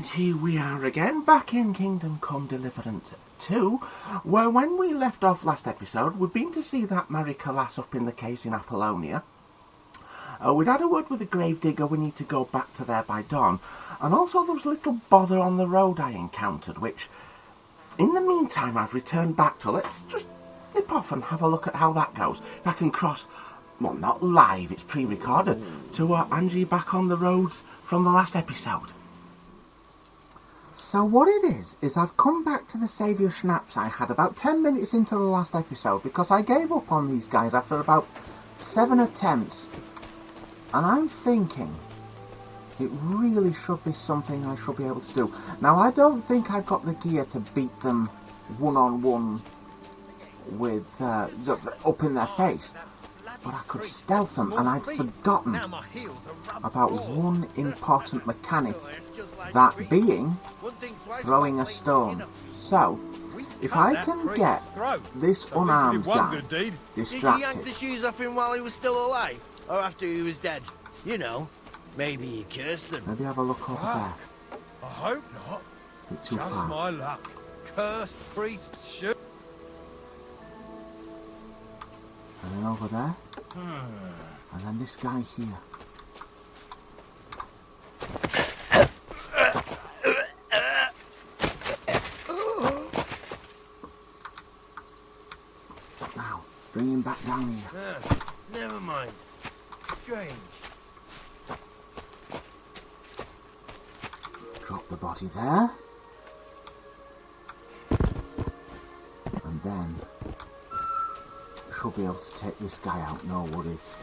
And here we are again, back in Kingdom Come Deliverance 2, where when we left off last episode, we'd been to see that Marika lass up in the caves in Apollonia. We'd had a word with the Gravedigger, we need to go back to there by dawn, and also there was a little bother on the road I encountered, which, in the meantime, I've returned back to. Let's just nip off and have a look at how that goes. If I can cross, well, not live, it's pre-recorded, to Angie back on the roads from the last episode. So what it is I've come back to the Saviour Schnapps I had about 10 minutes into the last episode because I gave up on these guys after about 7 attempts. And I'm thinking it really should be something I should be able to do. Now, I don't think I've got the gear to beat them one-on-one with up in their face. But I could stealth them, and I'd forgotten about one important mechanic, that being throwing a stone. So, if I can get this unarmed guy distracted... Did you yank the shoes off him while he was still alive? Or after he was dead? You know, maybe he cursed them. Maybe have a look over there. I hope not. Bit too Just far. my luck. Cursed priest's shoe. And then over there. And then this guy here. Now, bring him back down here. Never mind. Strange. Drop the body there. And then should be able to take this guy out, no worries,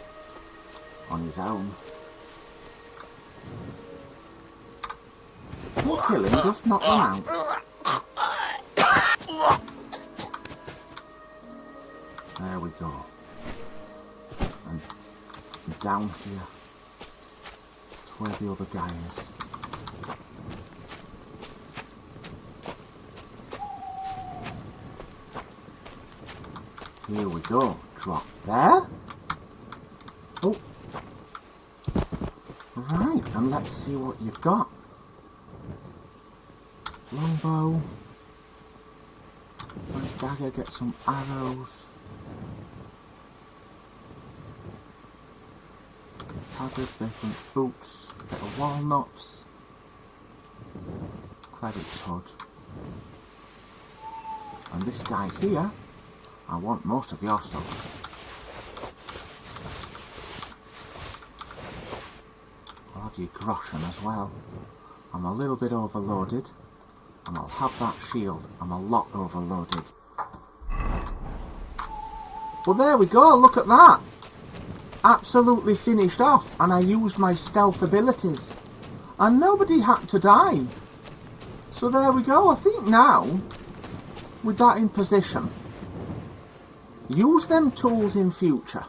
on his own. Not kill him, just knock him out. There we go. And down here to where the other guy is. Here we go. Drop there. Oh. Right, and let's see what you've got. Longbow. Nice dagger, get some arrows. Tattered, different boots. Get the walnuts. Credits hood. And this guy here, I want most of your stuff. I'll have your groschen as well. I'm a little bit overloaded. And I'll have that shield. I'm a lot overloaded. Well, there we go. Look at that. Absolutely finished off. And I used my stealth abilities. And nobody had to die. So there we go. I think now, with that in position, use them tools in future.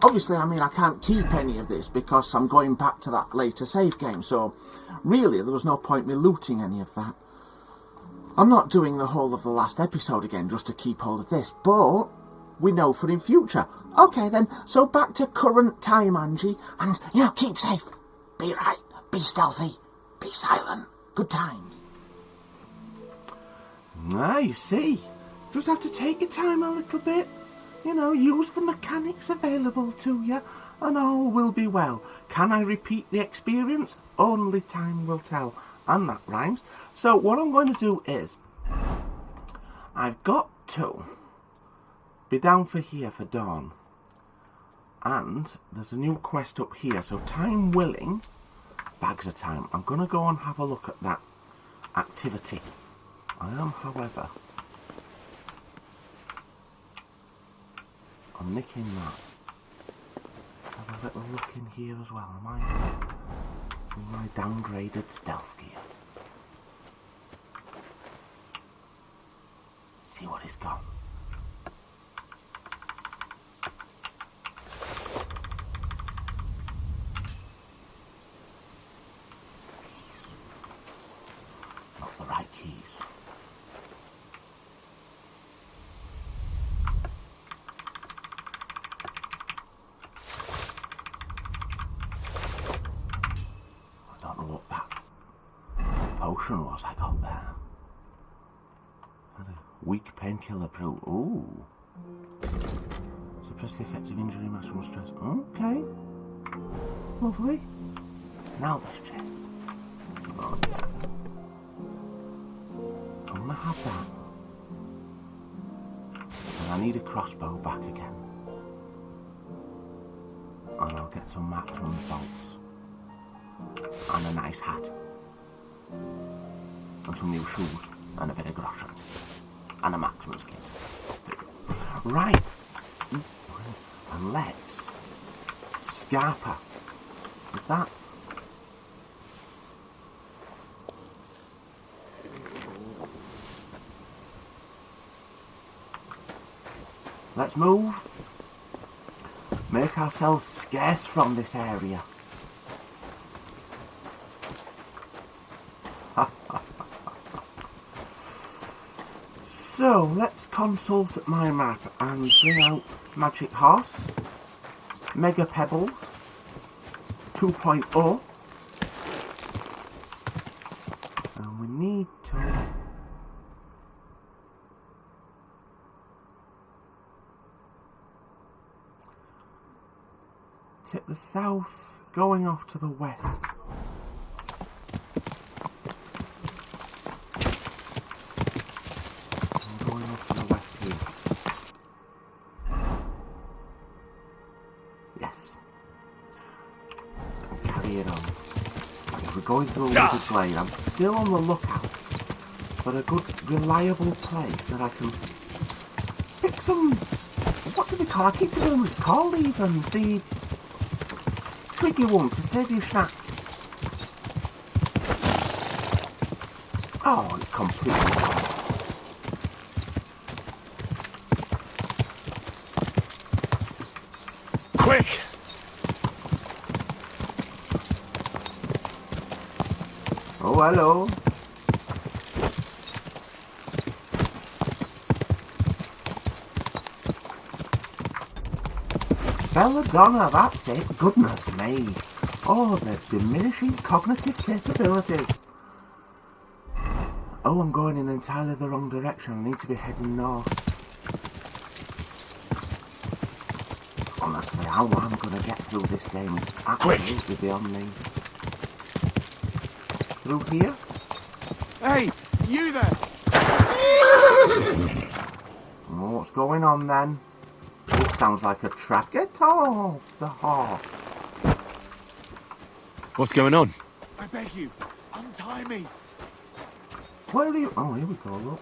Obviously, I mean, I can't keep any of this because I'm going back to that later save game, so really there was no point me looting any of that. I'm not doing the whole of the last episode again just to keep hold of this, but we know for in future. Okay then, so back to current time, Angie, and, you know, keep safe. Be right, be stealthy, be silent. Good times. Ah, you see. Just have to take your time a little bit. You know, use the mechanics available to you, and all will be well. Can I repeat the experience? Only time will tell. And that rhymes. So what I'm going to do is, I've got to be down for here for dawn. And there's a new quest up here, so time willing, bags of time, I'm going to go and have a look at that activity. I am, however, I'm nicking that. Have a little look in here as well. Am I in my downgraded stealth gear? See what he's got. Not the right keys. I don't know what that potion was I got there? Had a weak painkiller brew. Ooh. Suppress the effects of injury, maximum stress. Okay. Lovely. Now this chest. Oh yeah. I'm gonna have that. And I need a crossbow back again. And I'll get some marksman's bolts. And a nice hat. And some new shoes. And a bit of groschen. And a marksman's kit. Right. And let's Scarper. Is that? Let's move. Make ourselves scarce from this area. So, let's consult my map and bring out Magic Horse, Mega Pebbles, 2.0, and we need to... take the south, going off to the west. I'm going off to the west here. Yes. And carry it on. And if we're going through a wooded glade, I'm still on the lookout for a good, reliable place that I can pick some... what do they call? I keep forgetting what it's called even. The... twiggy one for Saviour Schnapps. Oh, it's completely gone. Quick! Oh, hello. Belladonna, that's it. Goodness me. Oh, the diminishing cognitive capabilities. Oh, I'm going in entirely the wrong direction. I need to be heading north. Honestly, how I'm going to get through this game is absolutely beyond me. Through here? Hey, you there! Oh, what's going on then? This sounds like a trap. Get off the horse. What's going on? I beg you, untie me. Where are you? Oh, here we go, look.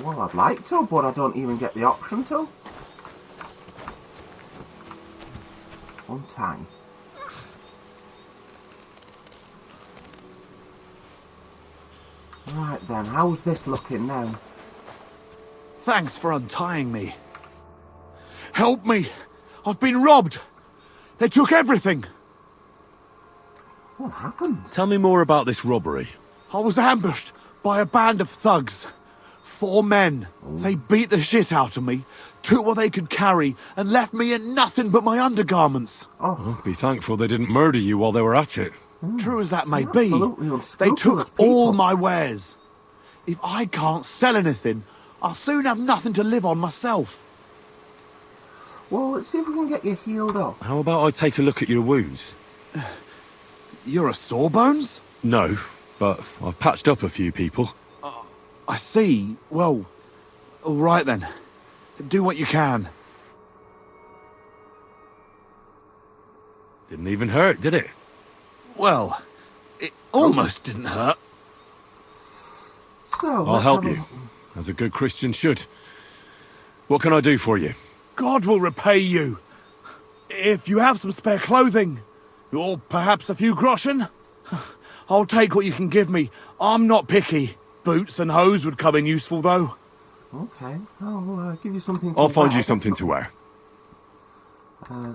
Well, I'd like to, but I don't even get the option to. Untie. Right then, how's this looking now? Thanks for untying me. Help me! I've been robbed! They took everything! What happened? Tell me more about this robbery. I was ambushed by a band of thugs. 4 men. They beat the shit out of me, took what they could carry, and left me in nothing but my undergarments. Oh, Be thankful they didn't murder you while they were at it. True as that may some be, absolutely they unscrupulous took all people. my wares. If I can't sell anything, I'll soon have nothing to live on myself. Well, let's see if we can get you healed up. How about I take a look at your wounds? You're a sawbones? No, but I've patched up a few people. I see. Well, all right then. Do what you can. Didn't even hurt, did it? Well, it almost didn't hurt. So, I'll let's help have a- you, as a good Christian should. What can I do for you? God will repay you. If you have some spare clothing, or perhaps a few groschen, I'll take what you can give me. I'm not picky. Boots and hose would come in useful, though. Okay, I'll give you something to I'll find wear. you something to wear.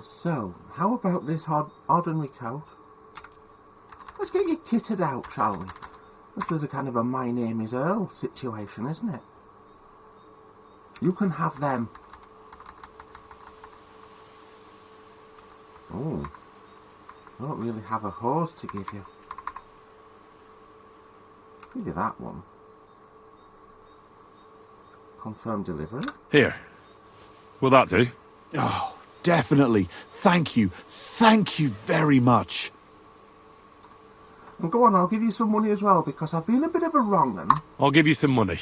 So, how about this ordinary coat? Let's get you kitted out, shall we? This is a kind of a my name is Earl situation, isn't it? You can have them. Oh. I don't really have a hose to give you. Give you that one. Confirm delivery. Here. Will that do? Oh, definitely. Thank you. Thank you very much. And go on, I'll give you some money as well, because I've been a bit of a wrong un. I'll give you some money.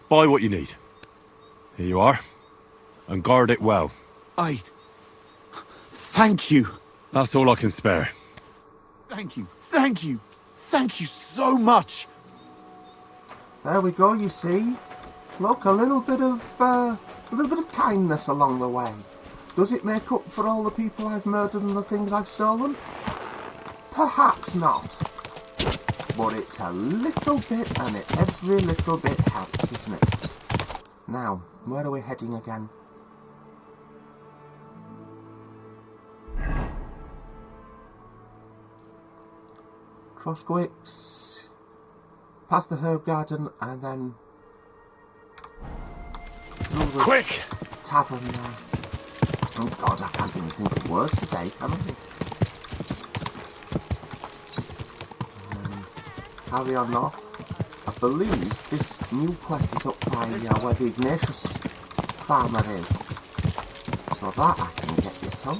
Buy what you need. Here you are. And guard it well. Thank you. That's all I can spare. Thank you. Thank you. Thank you so much. There we go, you see. Look, a little bit of kindness along the way. Does it make up for all the people I've murdered and the things I've stolen? Perhaps not. But it's a little bit, and it's every little bit helps, isn't it? Now, where are we heading again? Cross Gwicks, past the herb garden, and then through the Quick! tavern there. Oh God, I can't even think of words today, can I? Carry on north. I believe this new quest is up by where the Ignatius farmer is. So that I can get you to.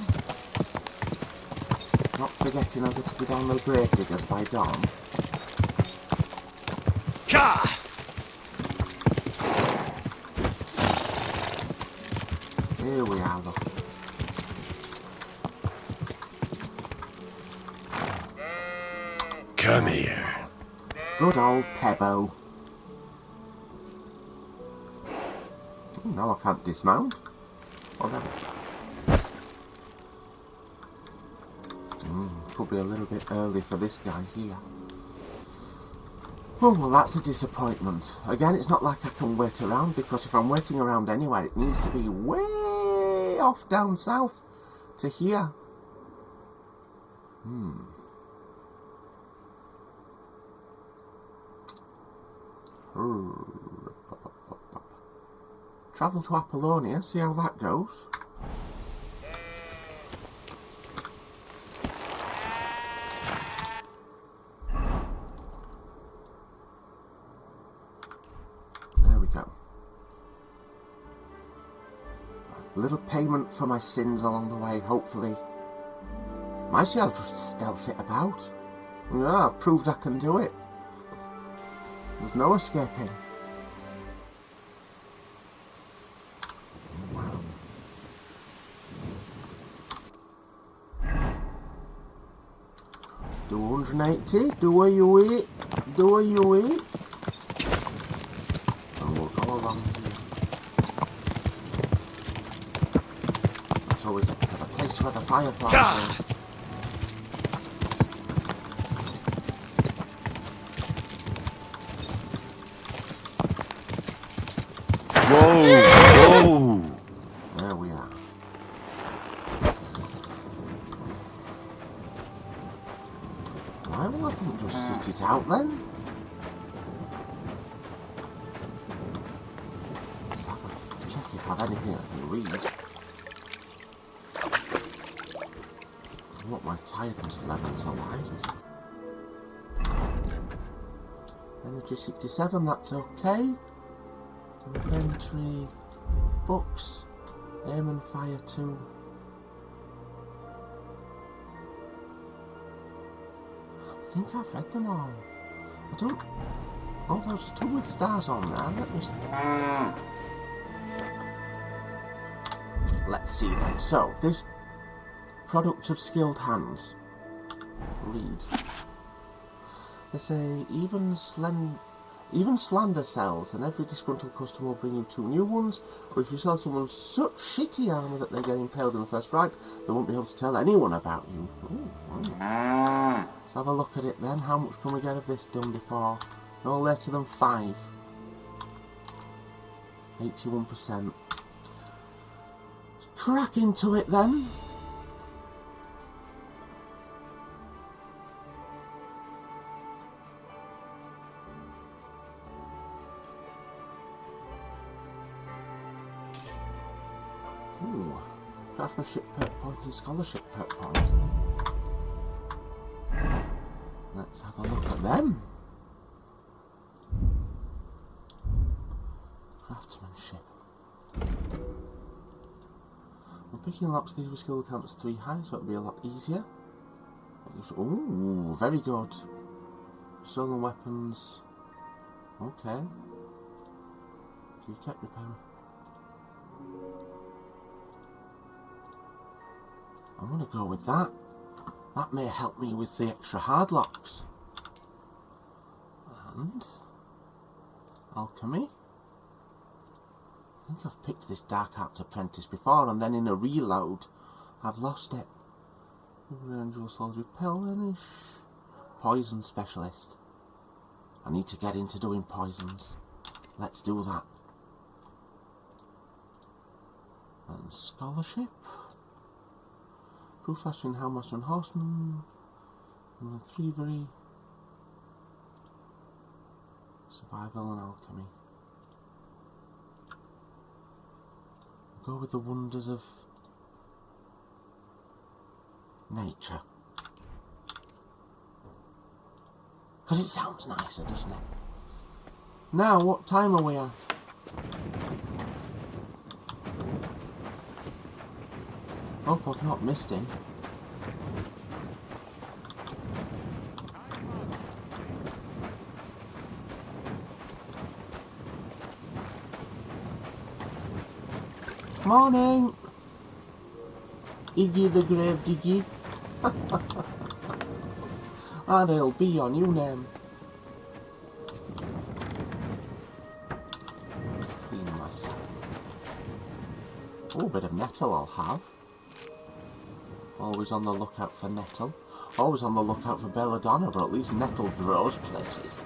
Not forgetting I've got to go down the Gravediggers by dawn. Ka! Here we are, look. Come here. Good old Pebbo. Now I can't dismount. Oh, there we go. Could be a little bit early for this guy here. Oh, well, that's a disappointment. Again, it's not like I can wait around, because if I'm waiting around anywhere, it needs to be way off down south to here. Travel to Apollonia, see how that goes. There we go. A little payment for my sins along the way, hopefully. Might see I'll just stealth it about. Yeah, I've proved I can do it. There's no escaping. Wow. 280, do you eat? Do you eat? And we'll go along here. Until we get to the place where the fireflies are. Whoa! There we are. Why will I think just sit it out then? Let's have a check if I have anything I can read. What my tiredness levels are like. Energy 67, that's okay. Inventory, books, aim and fire 2. I think I've read them all. I don't... Oh, there's 2 with stars on there. Let's see then. So, this product of skilled hands. Read. They say even slander sells, and every disgruntled customer will bring you 2 new ones, but if you sell someone such shitty armour that they get impaled in the first fright, they won't be able to tell anyone about you. Let's have a look at it then. How much can we get of this done before? No later than 5. 81%. Let's crack into it then. Craftsmanship perk point and scholarship perk point. Let's have a look at them. Craftsmanship. Well, picking locks these with skill counts 3 high, so it'll be a lot easier. Ooh, very good. Stolen weapons. Okay. Do you keep repairing? I'm gonna go with that. That may help me with the extra hard locks. And alchemy. I think I've picked this Dark Arts Apprentice before, and then in a reload I've lost it. Angel Souls Repellenish. Poison Specialist. I need to get into doing poisons. Let's do that. And Scholarship. Proof Mastering, Houndmaster and Horseman. And Thievery. Survival and Alchemy. Go with the wonders of nature. Because it sounds nicer, doesn't it? Now, what time are we at? Hope I've not missed him. Morning! Iggy the Gravedigger. And it'll be your new name. Clean myself. Oh, a bit of nettle I'll have. Always on the lookout for nettle. Always on the lookout for belladonna, but at least nettle grows places.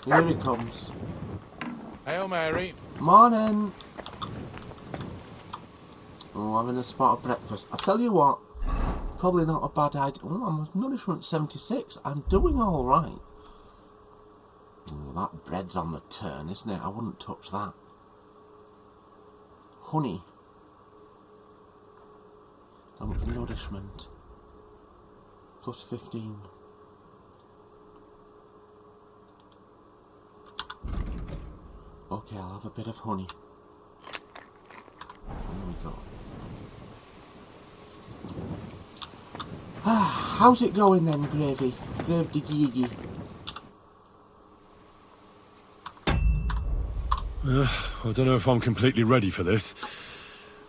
Here he comes. Hail Mary. Morning. Oh, having a spot of breakfast. I tell you what, probably not a bad idea. Oh, I'm nourishment 76. I'm doing all right. Oh, that bread's on the turn, isn't it? I wouldn't touch that. Honey. How much nourishment? Plus 15. Okay, I'll have a bit of honey. There we go. Ah, how's it going then, Gravedigger? I don't know if I'm completely ready for this,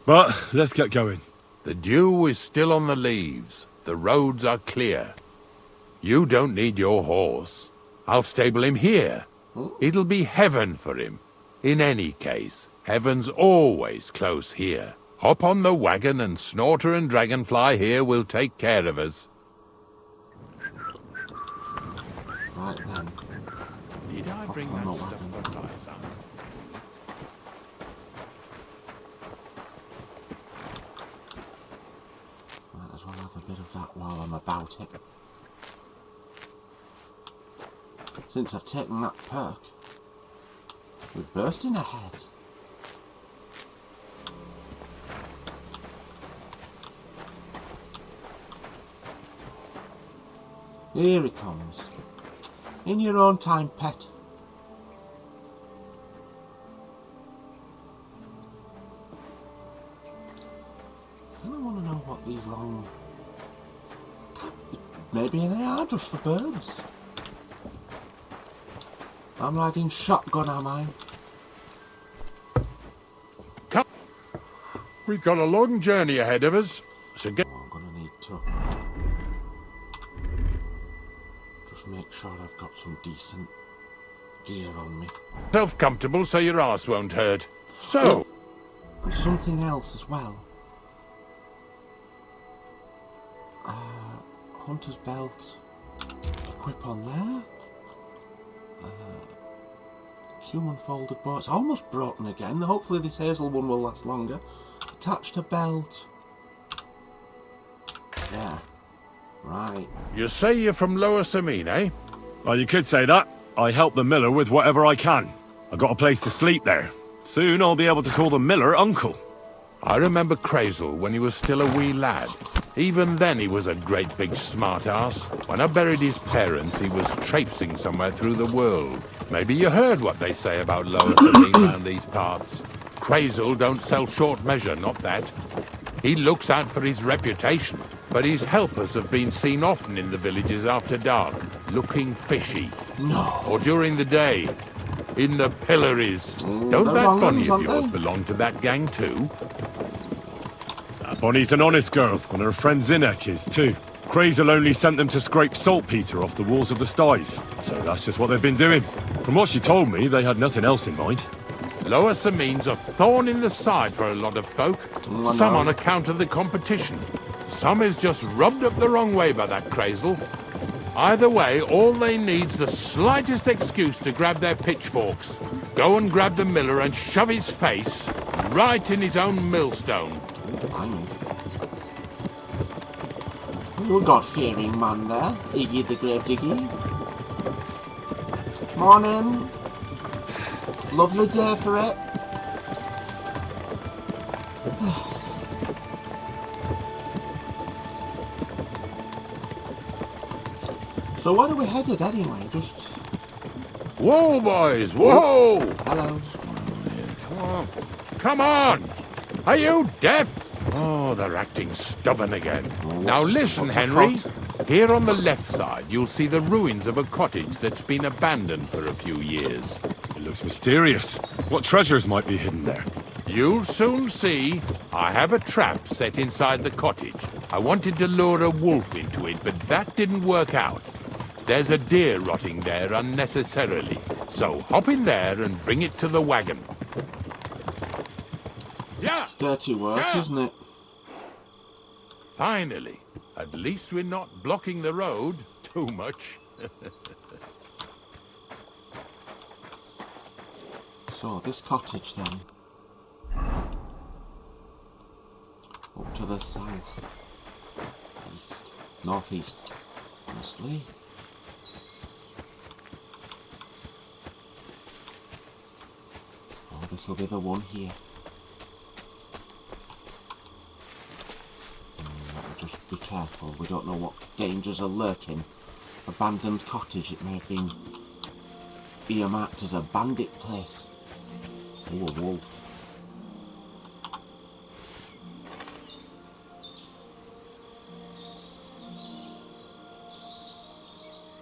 but let's get going. The dew is still on the leaves. The roads are clear. You don't need your horse. I'll stable him here. It'll be heaven for him. In any case, heaven's always close here. Hop on the wagon and Snorter and Dragonfly here will take care of us. Right then. Did I bring on that the stuff wagon. for Liza? Might as well have a bit of that while I'm about it. Since I've taken that perk, we're bursting ahead. Here he comes. In your own time, pet. I don't want to know what these long... Maybe they are just for birds. I'm riding shotgun, am I? Come. We've got a long journey ahead of us, so get... Oh, I'm gonna need to just make sure I've got some decent gear on me. yourself comfortable so your arse won't hurt. So... And something else as well. Hunter's belt. Equip on there. Human folded bow. It's almost broken again. Hopefully this hazel one will last longer. Attached a belt. Yeah. Right. You say you're from Lower Samine, eh? Well, you could say that. I help the miller with whatever I can. I got a place to sleep there. Soon I'll be able to call the miller uncle. I remember Crazel when he was still a wee lad. Even then he was a great big smart-ass. When I buried his parents, he was traipsing somewhere through the world. Maybe you heard what they say about Lower Sabine around these parts. Crazel don't sell short measure, not that. He looks out for his reputation, but his helpers have been seen often in the villages after dark, looking fishy. No. Or during the day, in the pillories. Don't they're that wrong Bonnie ones, of aren't yours they? belong to that gang too? Bonnie's an honest girl, and her friend Zinnek is too. Crazel only sent them to scrape saltpeter off the walls of the sties, so that's just what they've been doing. From what she told me, they had nothing else in mind. Lower Samine's a thorn in the side for a lot of folk. Oh, Some no. on account of the competition. Some is just rubbed up the wrong way by that Crazel. Either way, all they need's the slightest excuse to grab their pitchforks. Go and grab the miller and shove his face right in his own millstone. You God-fearing man there, Iggy the Gravedigger. Morning. Lovely day for it. So where are we headed anyway? Just... Whoa, boys, whoa! Hello. Come on! Are you deaf? Oh, they're acting stubborn again. Now listen, what's a Henry. cot? Here on the left side, you'll see the ruins of a cottage that's been abandoned for a few years. It looks mysterious. What treasures might be hidden there? You'll soon see. I have a trap set inside the cottage. I wanted to lure a wolf into it, but that didn't work out. There's a deer rotting there unnecessarily, so hop in there and bring it to the wagon. Yeah! It's dirty work, Yeah. isn't it? Finally. At least we're not blocking the road too much. So, this cottage then. Up to the south. East. Northeast. Honestly. Oh, this will be the one here. Let me just be careful. We don't know what dangers are lurking. Abandoned cottage. It may have been earmarked as a bandit place. Oh, a wolf.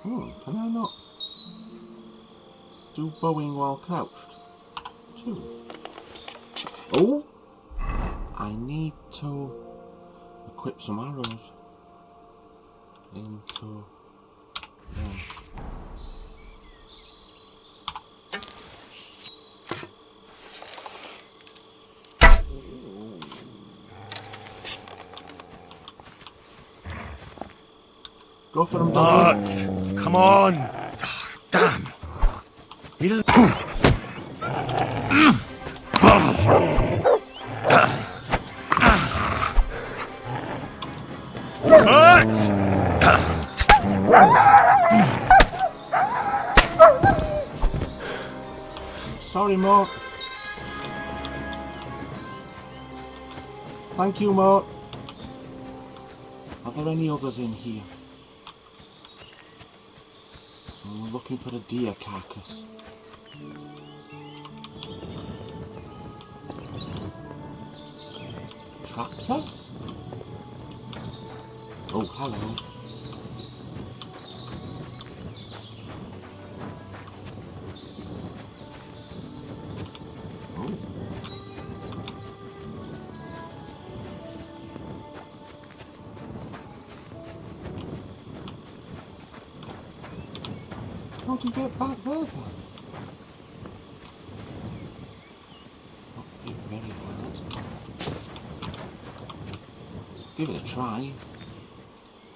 Can I not do bowing while crouched? Two. Oh! I need to equip some arrows into them. Go for them, doggy. But, come on. Damn. He doesn't... Sorry, Mort. Thank you, Mort. Are there any others in here? I'm looking for a deer carcass. Trap set? Oh, hello. Oh. How do you get back there then? Not doing very well, is it? Give it a try.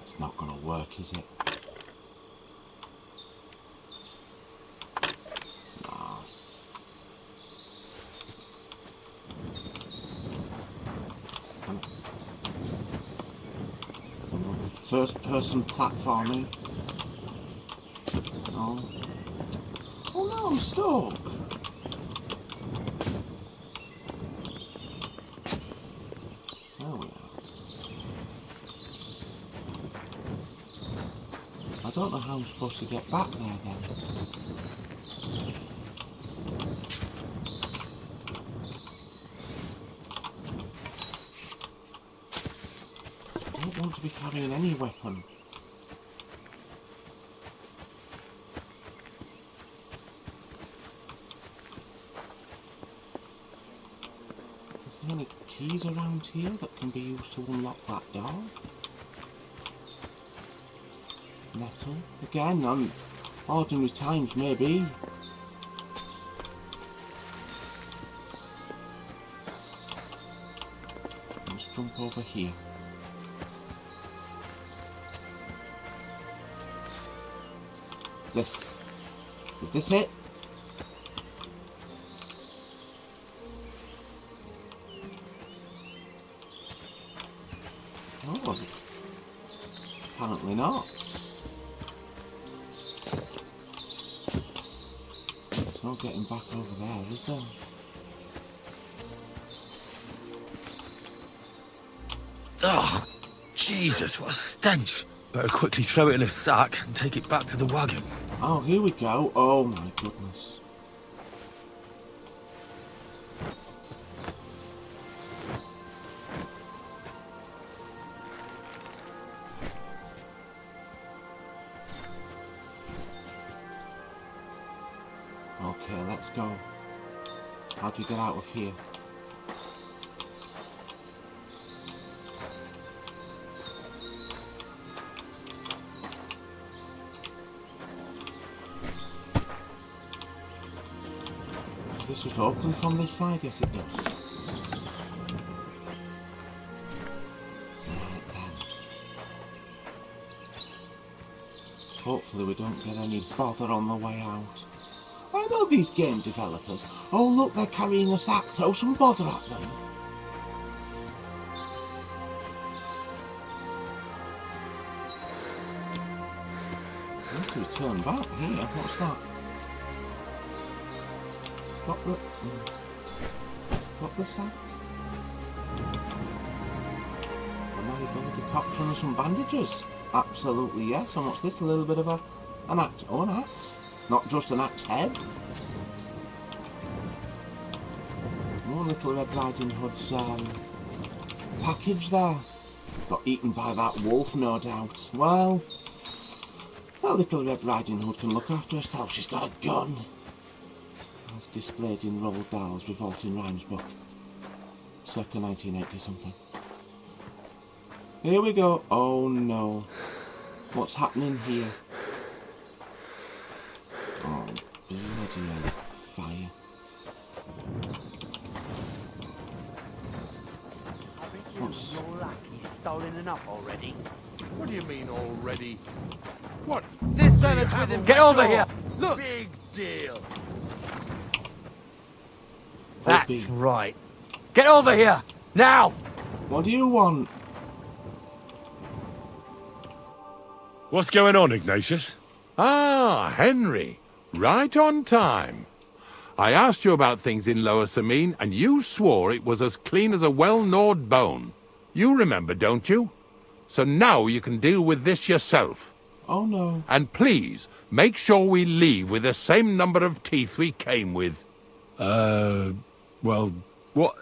It's not going to work, is it? No. First person platforming. No. Oh no, I'm stuck. I'm supposed to get back there then? I don't want to be carrying any weapon. Is there any keys around here that can be used to unlock that door? Metal. Again, on ordinary times maybe. Let's jump over here. This. Is this it? Oh. Apparently not. There's no getting back over there, is there? Oh, Jesus, what a stench. Better quickly throw it in a sack and take it back to the wagon. Oh, here we go. Oh my goodness. Okay, let's go. How do you get out of here? Does this just open from this side? Yes, it does. Right then. Hopefully we don't get any bother on the way out. I know these game developers. Oh look, they're carrying a sack. Throw some bother at them. How do we turn back here? What's that? What was that? Am I going to decoction and some bandages? Absolutely yes. And what's this? A little bit of an axe. Oh, an axe. Not just an axe head. More Little Red Riding Hood's package there. Got eaten by that wolf, no doubt. Well, that Little Red Riding Hood can look after herself. She's got a gun. As displayed in Roald Dahl's Revolting Rhymes book. Circa 1980 something. Here we go. Oh no. What's happening here? Oh, bloody hell, fire. What's... You're lucky stolen enough already. What do you mean already? What? This fella's with him. Get over here! Look! Big deal. That's right. Get over here! Now! What do you want? What's going on, Ignatius? Ah, Henry. Right on time. I asked you about things in Lower Samine, and you swore it was as clean as a well-gnawed bone. You remember, don't you? So now you can deal with this yourself. Oh no. And please, make sure we leave with the same number of teeth we came with. Well, what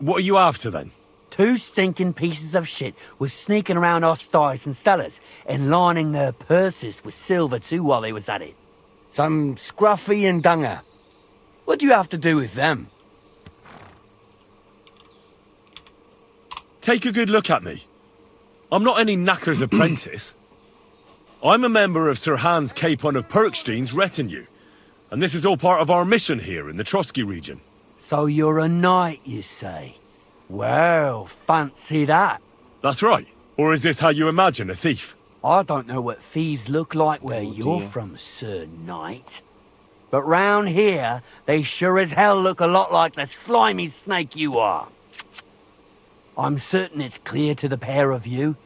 are you after then? 2 stinking pieces of shit was sneaking around our sties and cellars and lining their purses with silver too while they was at it. Some scruffy and dunger. What do you have to do with them? Take a good look at me. I'm not any knacker's apprentice. I'm a member of Sir Hans Capon of Perkstein's retinue, and this is all part of our mission here in the Trotsky region. So you're a knight, you say? Well, fancy that. That's right. Or is this how you imagine a thief? I don't know what thieves look like where you're dear. from, Sir Knight. But round here, they sure as hell look a lot like the slimy snake you are. I'm certain it's clear to the pair of you.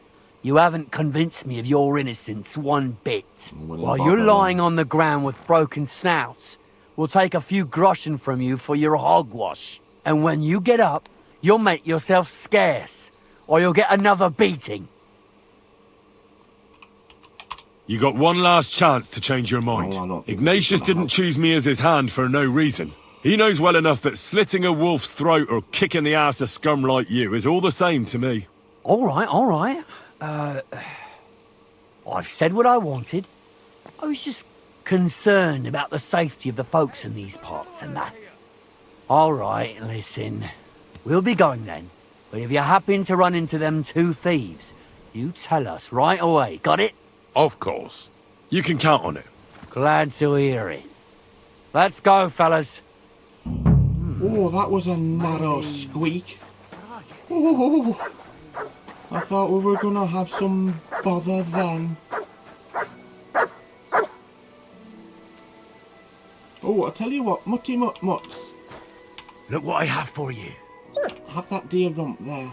You haven't convinced me of your innocence one bit. While you're lying on the ground with broken snouts, we'll take a few groschen from you for your hogwash. And when you get up, you'll make yourself scarce, or you'll get another beating. You got one last chance to change your mind. Oh, I don't think Ignatius this is gonna didn't help. choose me as his hand for no reason. He knows well enough that slitting a wolf's throat or kicking the ass of scum like you is all the same to me. All right. I've said what I wanted. I was just concerned about the safety of the folks in these parts and that. All right, listen. We'll be going then. But if you happen to run into them two thieves, you tell us right away. Got it? Of course. You can count on it. Glad to hear it. Let's go, fellas. Oh, that was a narrow squeak. Oh, I thought we were gonna have some bother then. Oh, I tell you what, Mutty Mut Muts, Look what I have for you. have that deer rump there.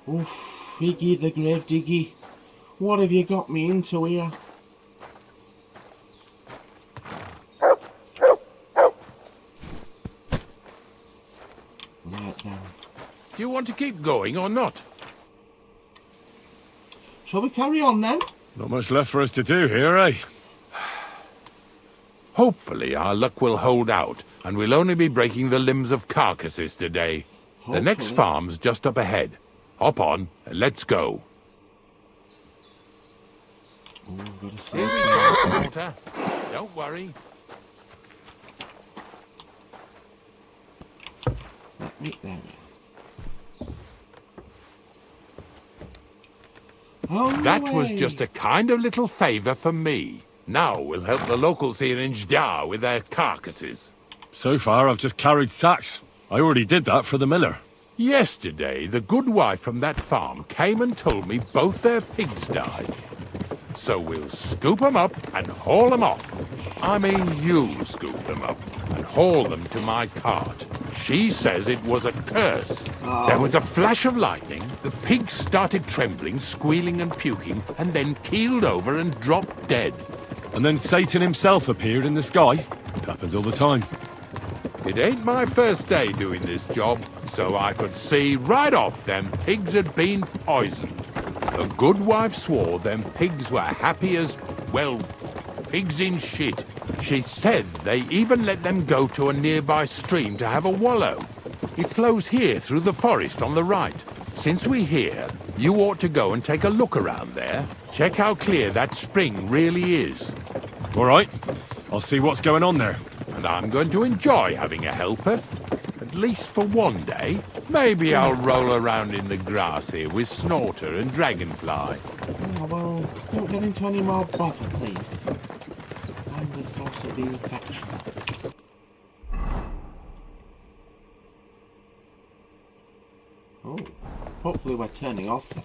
Oof, Iggy the Gravedigger, what have you got me into here? Right then, Do you want to keep going or not? shall we carry on then? Not much left for us to do here, eh? Hopefully our luck will hold out, and we'll only be breaking the limbs of carcasses today. The next Hopefully. farm's just up ahead. Hop on, and let's go. Oh, we've got to Here we see. go, Porter. Don't worry. Let me, there we are. On That the was way. just a kind of little favour for me. Now we'll help the locals here in Jda with their carcasses. So far, I've just carried sacks. I already did that for the miller. Yesterday, the good wife from that farm came and told me both their pigs died. So we'll scoop 'em up and haul 'em off. I mean, you scoop them up and haul them to my cart. She says it was a curse. There was a flash of lightning, the pigs started trembling, squealing and puking, and then keeled over and dropped dead. And then Satan himself appeared in the sky. It happens all the time. It ain't my first day doing this job, so I could see right off them pigs had been poisoned. The good wife swore them pigs were happy as, well, pigs in shit. She said they even let them go to a nearby stream to have a wallow. It flows here through the forest on the right. Since we're here, you ought to go and take a look around there. Check how clear that spring really is. All right, I'll see what's going on there. And I'm going to enjoy having a helper. At least for one day. Maybe I'll roll around in the grass here with Snorter and Dragonfly. Oh, well, don't get into any more bother, please. I'm the source of the infection. Oh, hopefully we're turning off then.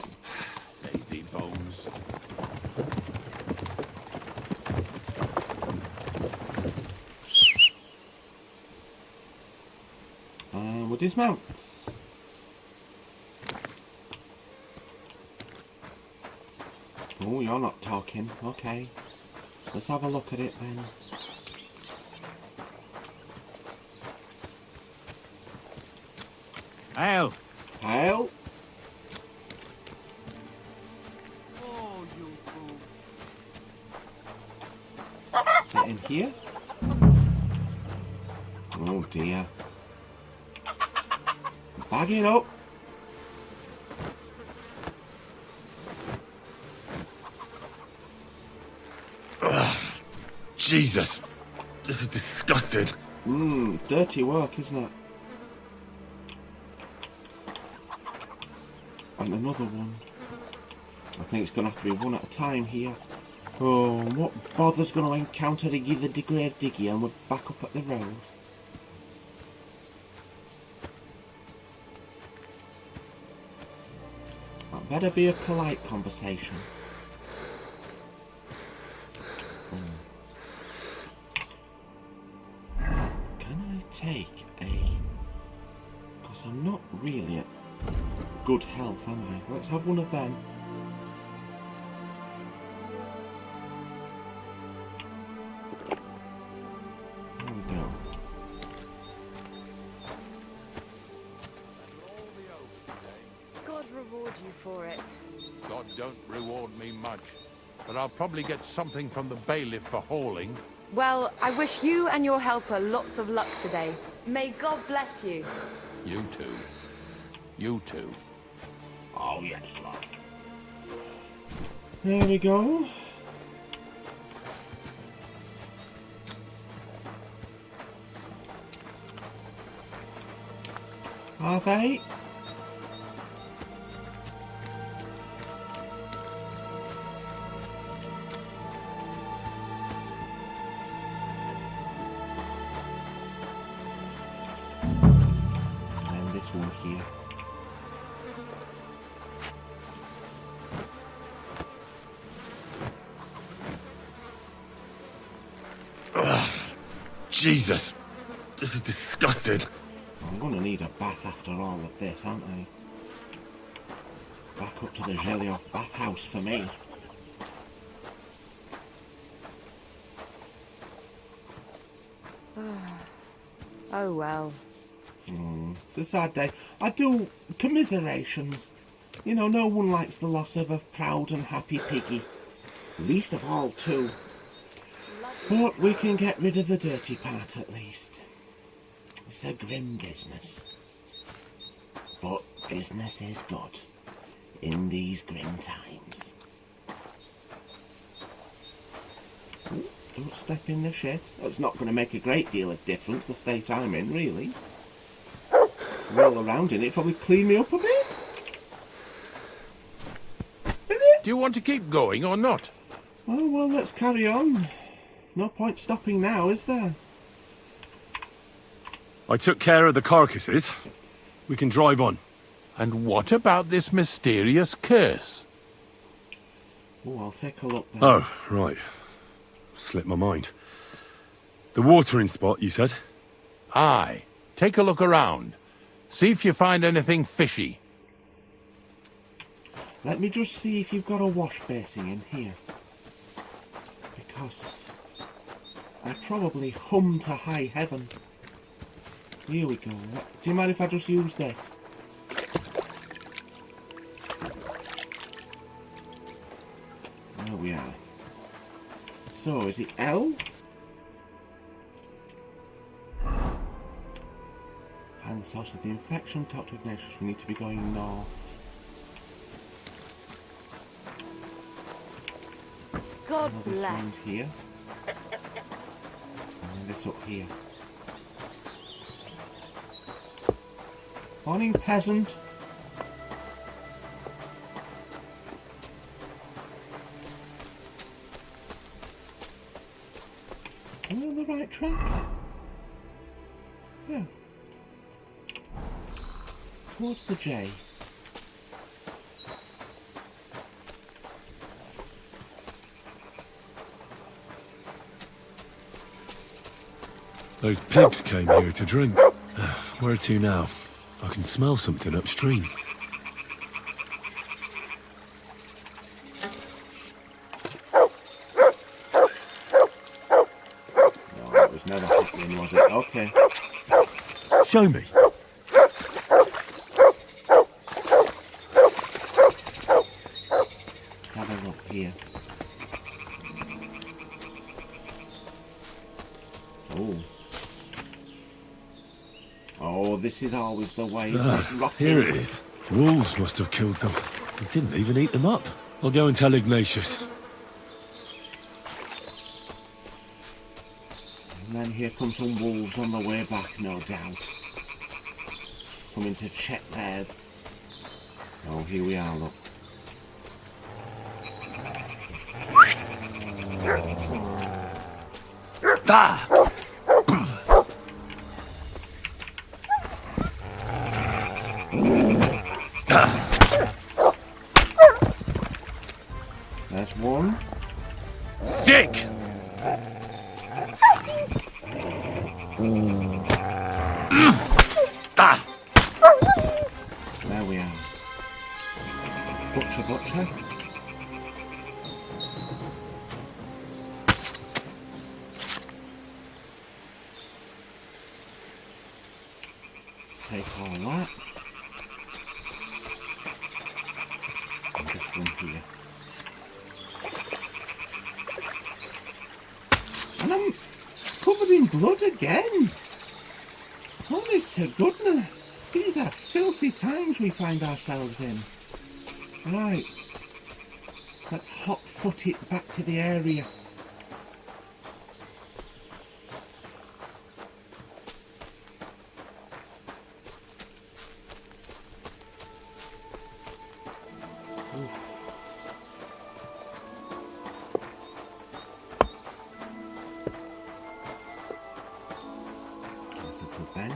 Lazy bones. We'll dismount. Oh, you're not talking. Okay. Let's have a look at it then. Al. Kyle? Is that in here? Oh dear. Bagging up. Jesus, this is disgusting. Dirty work, isn't it? And another one. I think it's going to have to be one at a time here. Oh, what bother's going to encounter Iggy the Gravedigger and we're back up at the road? That better be a polite conversation. Can I take a... Because I'm not really at good health, am I? Let's have one of them. There we go. reward you for it. God don't reward me much, but I'll probably get something from the bailiff for hauling. Well, I wish you and your helper lots of luck today. May God bless you. You too. You too. Oh, yes, love. There we go. Half 8. And this one here. Jesus, this is disgusting. I'm gonna need a bath after all of this, aren't I? Back up to the Zhelyov bathhouse for me. Oh well. It's a sad day. I do commiserations. You know, no one likes the loss of a proud and happy piggy. Least of all, too. But we can get rid of the dirty part at least. It's a grim business. But business is good in these grim times. Ooh, don't step in the shit. That's not going to make a great deal of difference, the state I'm in, really. Roll around in it, probably clean me up a bit. Do you want to keep going or not? Oh, well, let's carry on. No point stopping now, is there? I took care of the carcasses. We can drive on. And what about this mysterious curse? Oh, I'll take a look then. Oh, right. Slipped my mind. The watering spot, you said? Aye. Take a look around. See if you find anything fishy. Let me just see if you've got a wash basin in here. Because I probably hum to high heaven. Here we go. Do you mind if I just use this? There we are. So, is it L? Find the source of the infection. Talk to Ignatius. We need to be going north. God This bless. one's here. And this up here. Morning, peasant. Are we on the right track? Yeah. Towards the J. Those pigs came here to drink. Where to now? I can smell something upstream. No, that was never happening, was it? Okay. Show me. Let's have a look here. Oh. Oh, this is always the way. It's like rotting. Here it is. Wolves must have killed them. They didn't even eat them up. I'll go and tell Ignatius. And then here come some wolves on the way back, no doubt. Coming to check their... Oh, here we are, look. Ah! There's one. Sick! Ah! There we are. Butcher, butcher. Take all that. one here. And I'm covered in blood again. Honest to goodness. These are filthy times we find ourselves in. Right. Let's hot-foot it back to the area. Bench.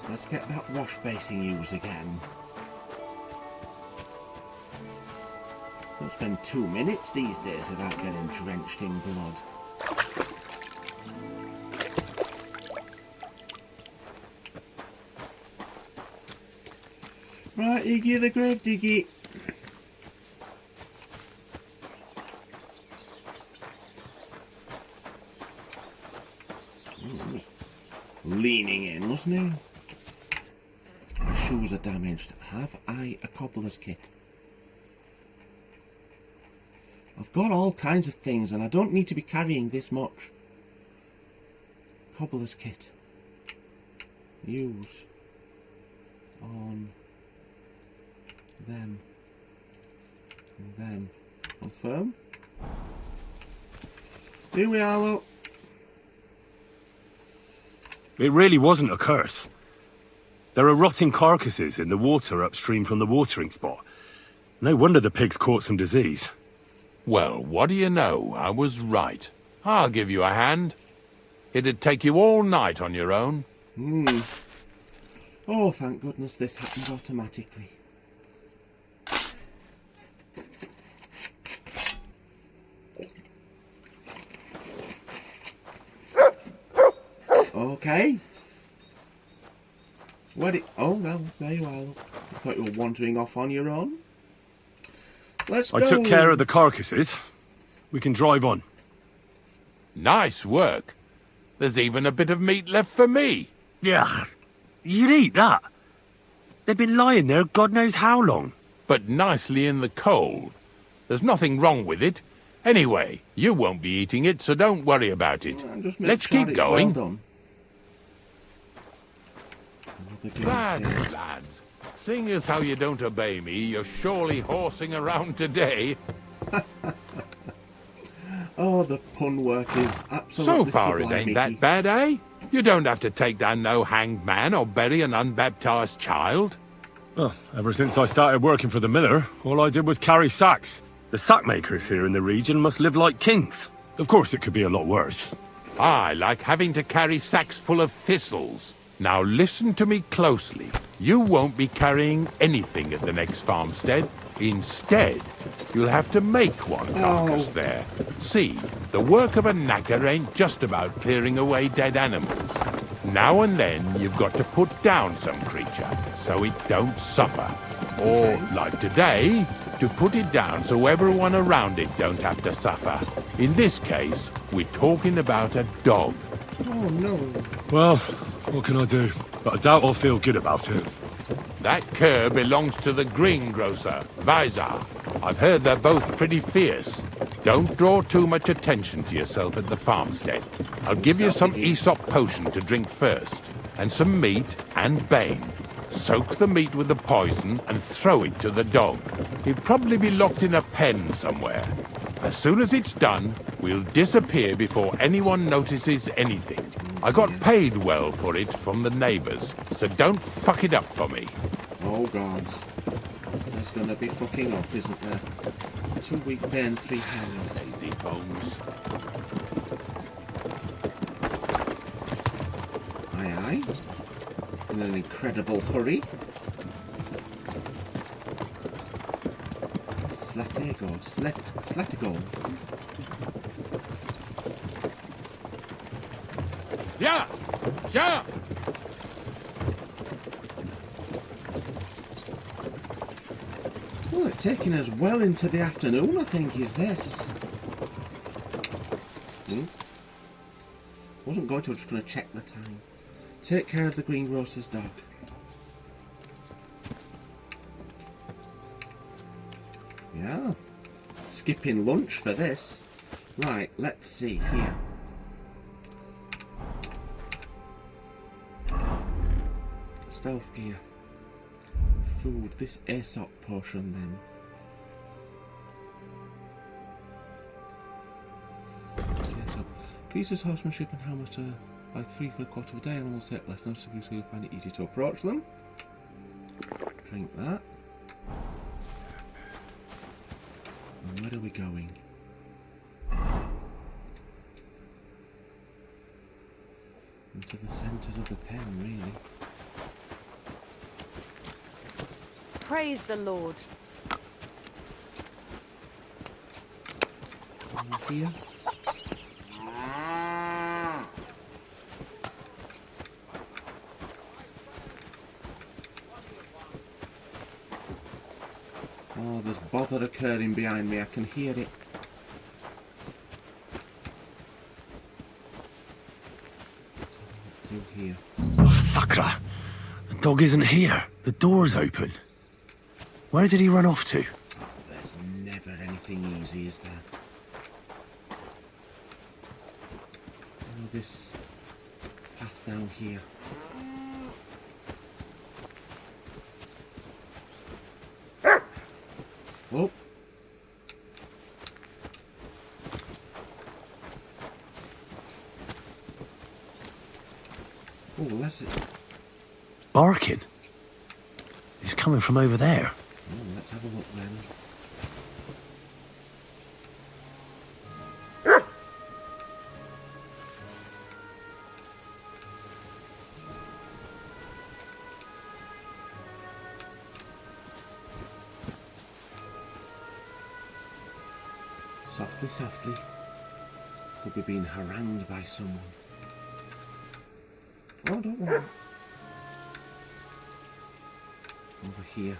Let's get that wash basin used again. Don't spend 2 minutes these days without getting drenched in blood. Right, Iggy the Gravedigger. Leaning in, wasn't he? My shoes are damaged. Have I a cobbler's kit? I've got all kinds of things and I don't need to be carrying this much. Cobbler's kit. Use on them. And then confirm. Here we are, look. It really wasn't a curse. There are rotting carcasses in the water upstream from the watering spot. No wonder the pigs caught some disease. Well, what do you know? I was right. I'll give you a hand. It'd take you all night on your own. Oh, thank goodness this happened automatically. Okay. Oh, well, there you are. I thought you were wandering off on your own. Let's go. I took care of the carcasses. We can drive on. Nice work. There's even a bit of meat left for me. Yeah, you'd eat that. They've been lying there God knows how long. But nicely in the cold. There's nothing wrong with it. Anyway, you won't be eating it, so don't worry about it. Let's keep going. Well done. Lads, seeing as how you don't obey me, you're surely horsing around today. Oh, the pun work is absolutely So far sublime, it ain't Mickey. that bad, eh? You don't have to take down no hanged man or bury an unbaptized child. Well, ever since I started working for the miller, all I did was carry sacks. The sack makers here in the region must live like kings. Of course it could be a lot worse. I like having to carry sacks full of thistles. Now listen to me closely. You won't be carrying anything at the next farmstead. Instead, you'll have to make one carcass there. See, the work of a knacker ain't just about clearing away dead animals. Now and then, you've got to put down some creature, so it don't suffer. Or, like today, to put it down so everyone around it don't have to suffer. In this case, we're talking about a dog. Oh, no. Well, what can I do? But I doubt I'll feel good about it. That cur belongs to the greengrocer, Vizar. I've heard they're both pretty fierce. Don't draw too much attention to yourself at the farmstead. I'll give you some Aesop potion to drink first, and some meat and bane. Soak the meat with the poison and throw it to the dog. He'll probably be locked in a pen somewhere. As soon as it's done, we'll disappear before anyone notices anything. I got paid well for it from the neighbors, so don't fuck it up for me. Oh, God. There's gonna be fucking up, isn't there? 2 week pay and 3 hours. Lazy bones. Aye, aye. In an incredible hurry. Sletigo. Yeah! Yeah! Well, it's taking us well into the afternoon, I think, is this. Wasn't going to, just going to check the time. Take care of the greengrocer's dog. Yeah. Skipping lunch for this. Right, let's see here. Stealth gear. Food. This Aesop potion then. Okay, so increases horsemanship and hammer by 3 for a quarter of a day. Animals take less notice of you, so you'll find it easy to approach them. Drink that. And where are we going? Into the centre of the pen, really. Praise the Lord. Over here. Oh, there's bother occurring behind me. I can hear it. Through here. Oh, Sakra! The dog isn't here. The door's open. Where did he run off to? Oh, there's never anything easy, is there? Oh, this path down here. Oh. Oh, that's it. Barking. He's coming from over there. Oh, let's have a look then. Softly, softly. Could be being harangued by someone. Oh, don't worry. Over here.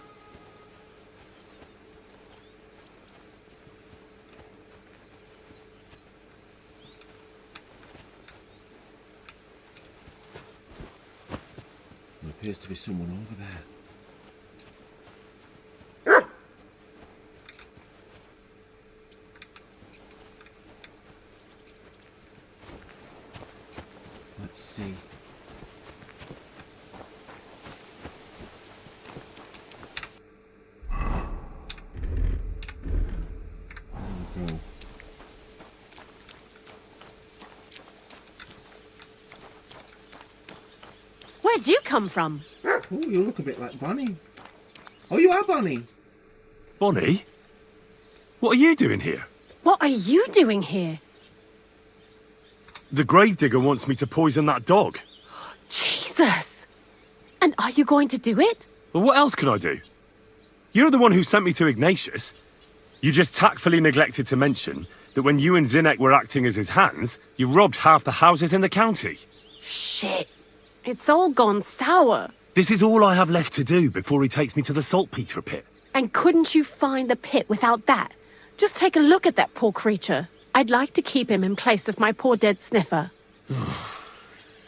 There appears to be someone over there. Let's see. There we go. Where'd you come from? Oh, you look a bit like Bonnie. Oh, you are Bonnie. Bonnie? What are you doing here? What are you doing here? The Gravedigger wants me to poison that dog. Jesus! And are you going to do it? Well, what else can I do? You're the one who sent me to Ignatius. You just tactfully neglected to mention that when you and Zinnek were acting as his hands, you robbed half the houses in the county. Shit. It's all gone sour. This is all I have left to do before he takes me to the saltpeter pit. And couldn't you find the pit without that? Just take a look at that poor creature. I'd like to keep him in place of my poor dead sniffer.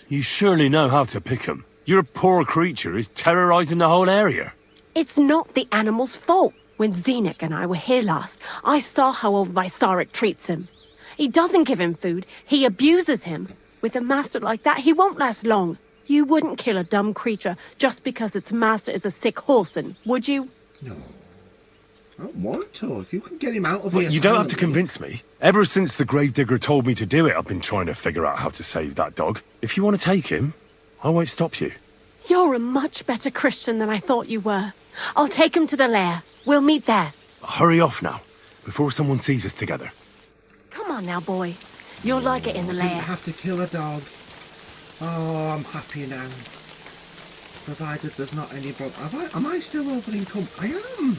You surely know how to pick 'em. Your poor creature is terrorizing the whole area. It's not the animal's fault. When Zinnek and I were here last, I saw how old Vysarik treats him. He doesn't give him food, he abuses him. With a master like that, he won't last long. You wouldn't kill a dumb creature just because its master is a sick horseman, would you? No. I don't want to. If you can get him out of here. You don't have to convince me. Ever since the Gravedigger told me to do it, I've been trying to figure out how to save that dog. If you want to take him, I won't stop you. You're a much better Christian than I thought you were. I'll take him to the lair. We'll meet there. Hurry off now, before someone sees us together. Come on now, boy. You'll like it in the I didn't lair. have to kill a dog. Oh, I'm happy now. Provided there's not any am I still over encumbered? I am!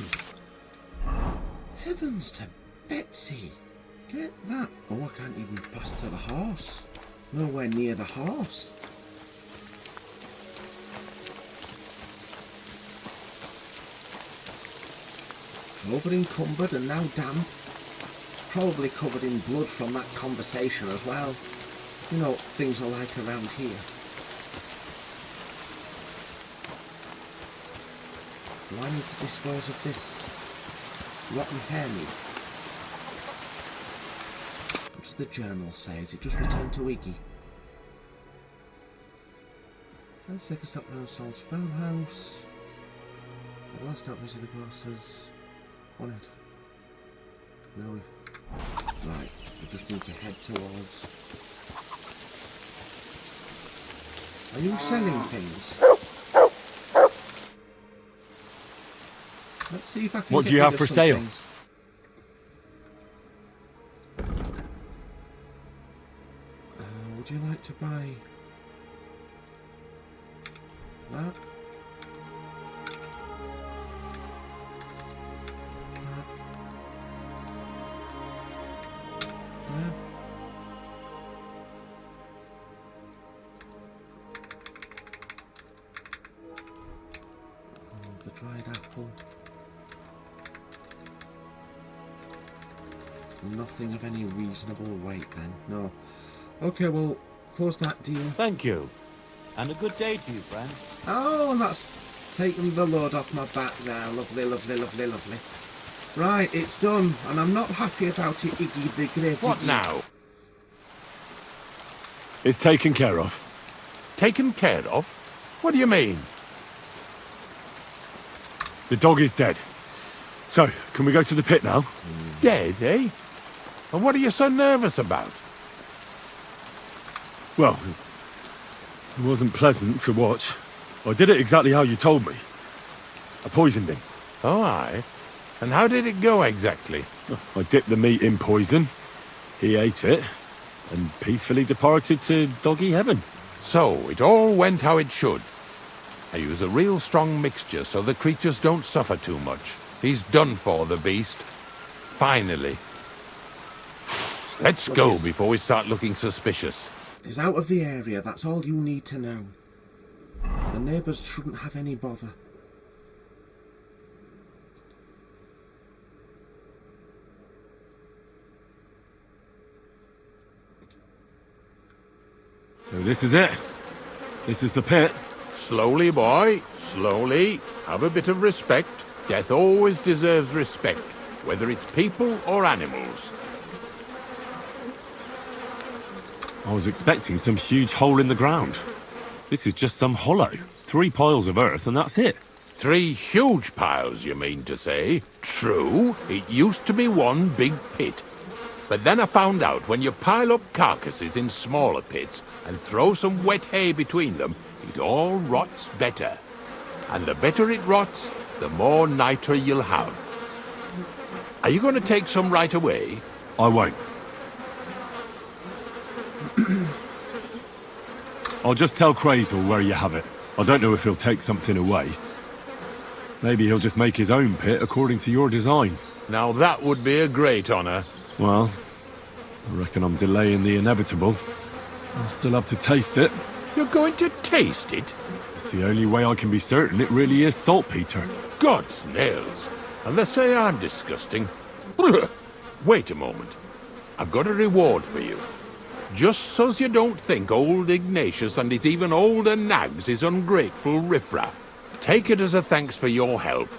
Heavens to Betsy! Get that. Oh, I can't even pass to the horse. Nowhere near the horse. Over encumbered and now damp. Probably covered in blood from that conversation as well. You know what things are like around here. Do I need to dispose of this? rotten hair meat. What does the journal say? Is it just returned to Iggy? Let's take a stop around Saul's farmhouse. At the last stop, visit the grocers. On it. Now we've... Right, we just need to head towards... Are you selling things? Let's see if I can What get do you rid have of for some sale? things. Would you like to buy that? That. There. The dried apple. Nothing of any reasonable weight then, no. Okay, well, close that deal. Thank you. And a good day to you, friend. Oh, and that's taken the load off my back there. Lovely, lovely, lovely, lovely. Right, it's done, and I'm not happy about it, Iggy the Gravedigger. What now? It's taken care of. Taken care of? What do you mean? The dog is dead. So, can we go to the pit now? Dead, eh? And what are you so nervous about? Well, it wasn't pleasant to watch. I did it exactly how you told me. I poisoned him. Oh, aye. And how did it go exactly? I dipped the meat in poison. He ate it and peacefully departed to doggy heaven. So, it all went how it should. I use a real strong mixture so the creatures don't suffer too much. He's done for, the beast. Finally. Let's go before we start looking suspicious. He's out of the area, that's all you need to know. The neighbours shouldn't have any bother. So this is it. This is the pit. Slowly, boy, slowly. Have a bit of respect. Death always deserves respect, whether it's people or animals. I was expecting some huge hole in the ground. This is just some hollow. 3 piles of earth and that's it. 3 huge piles, you mean to say? True, it used to be one big pit. But then I found out when you pile up carcasses in smaller pits and throw some wet hay between them, it all rots better. And the better it rots, the more niter you'll have. Are you going to take some right away? I won't. I'll just tell Crazel where you have it. I don't know if he'll take something away. Maybe he'll just make his own pit according to your design. Now that would be a great honor. Well, I reckon I'm delaying the inevitable. I'll still have to taste it. You're going to taste it? It's the only way I can be certain it really is saltpeter. God's nails. And they say I'm disgusting. Wait a moment. I've got a reward for you. Just so's you don't think old Ignatius and his even older nags is ungrateful riffraff. Take it as a thanks for your help.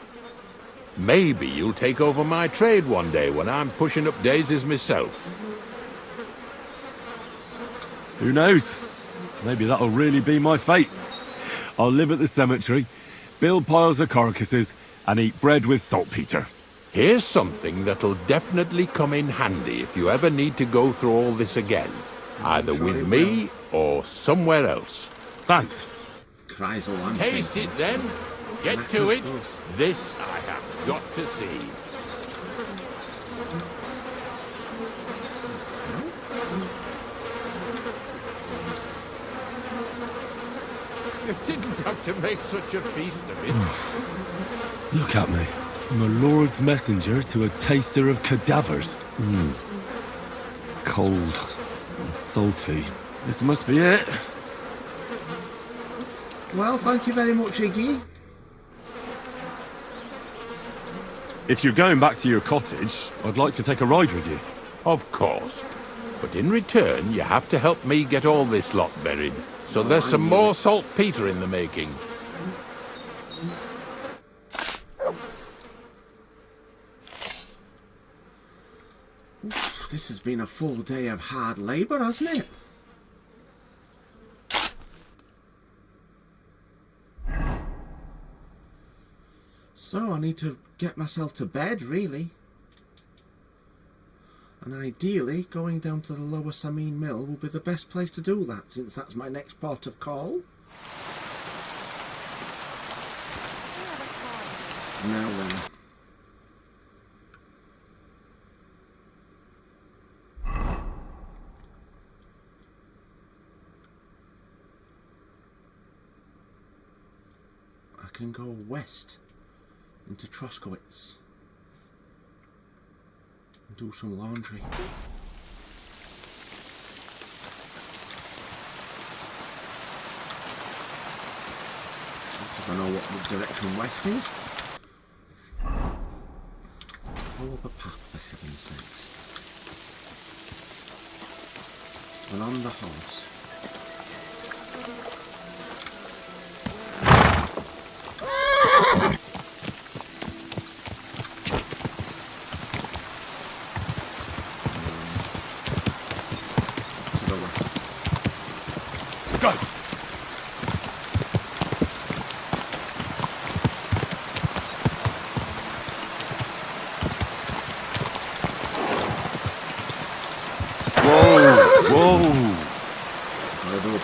Maybe you'll take over my trade one day when I'm pushing up daisies myself. Who knows? Maybe that'll really be my fate. I'll live at the cemetery, build piles of carcasses, and eat bread with saltpeter. Here's something that'll definitely come in handy if you ever need to go through all this again. Either with me or somewhere else. Thanks. Chrysal, I'm Taste it then. Get to it. This I have got to see. You didn't have to make such a feast of it. Look at me. I'm a lord's messenger to a taster of cadavers. Cold and salty. This must be it. Well, thank you very much, Iggy. If you're going back to your cottage, I'd like to take a ride with you. Of course. But in return, you have to help me get all this lot buried. So there's some more saltpeter in the making. This has been a full day of hard labour, hasn't it? So I need to get myself to bed, really. And ideally, going down to the Lower Sameen Mill will be the best place to do that, since that's my next port of call. Now then. I can go west into Troskowitz and do some laundry. I don't know what the direction west is. Follow the path, for heaven's sakes. And on the horse.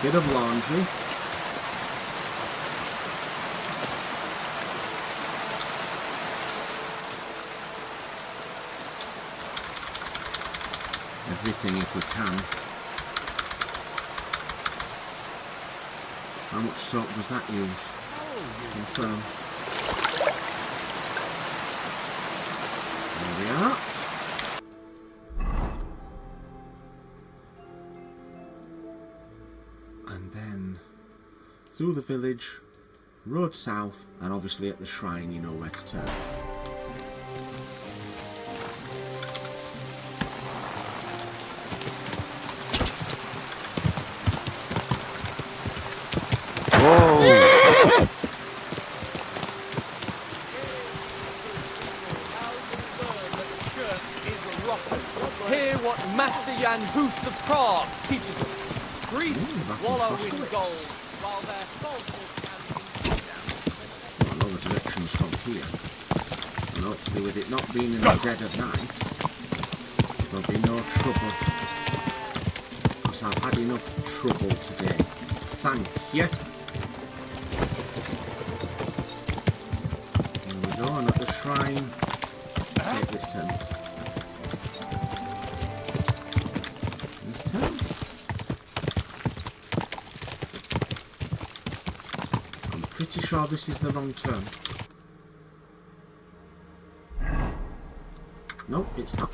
Bit of laundry. Everything if we can. How much soap does that use? Confirm. There we are. Through the village, road south, and obviously at the shrine you know where to turn. Hear what Master Jan Hus of Prague teaches us. Priests wallow in gold. While their soulful I know the directions from here, and hopefully with it not being in the dead of night, there'll be no trouble, because I've had enough trouble today. Thank you. There we go, and at the shrine, take this turn. This turn. Pretty sure this is the wrong turn. No, it's not.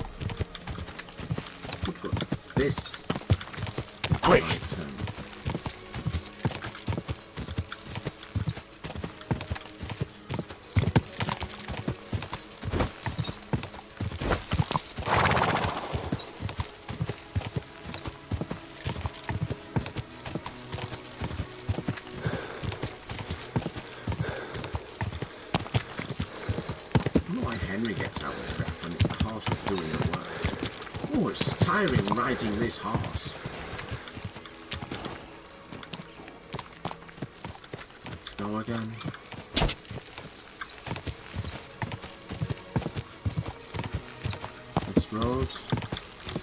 Good. This is the right turn. Riding this horse. Let's go again. This road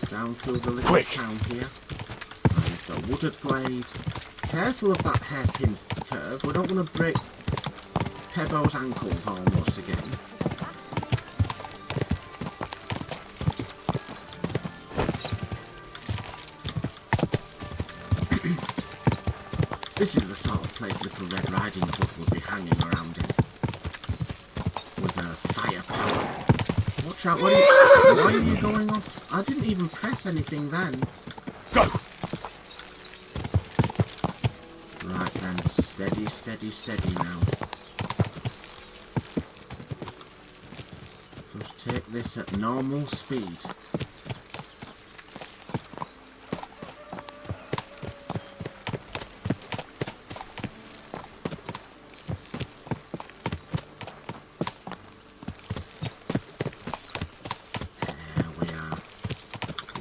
down through the little town here. And the wooded glade. Careful of that hairpin curve. We don't want to break Pebo's ankles almost again. This is the sort of place Little Red Riding Hood would be hanging around in. With a firepower. Watch out, why are you going off? I didn't even press anything then. Go! Right then, steady, steady, steady now. Just take this at normal speed.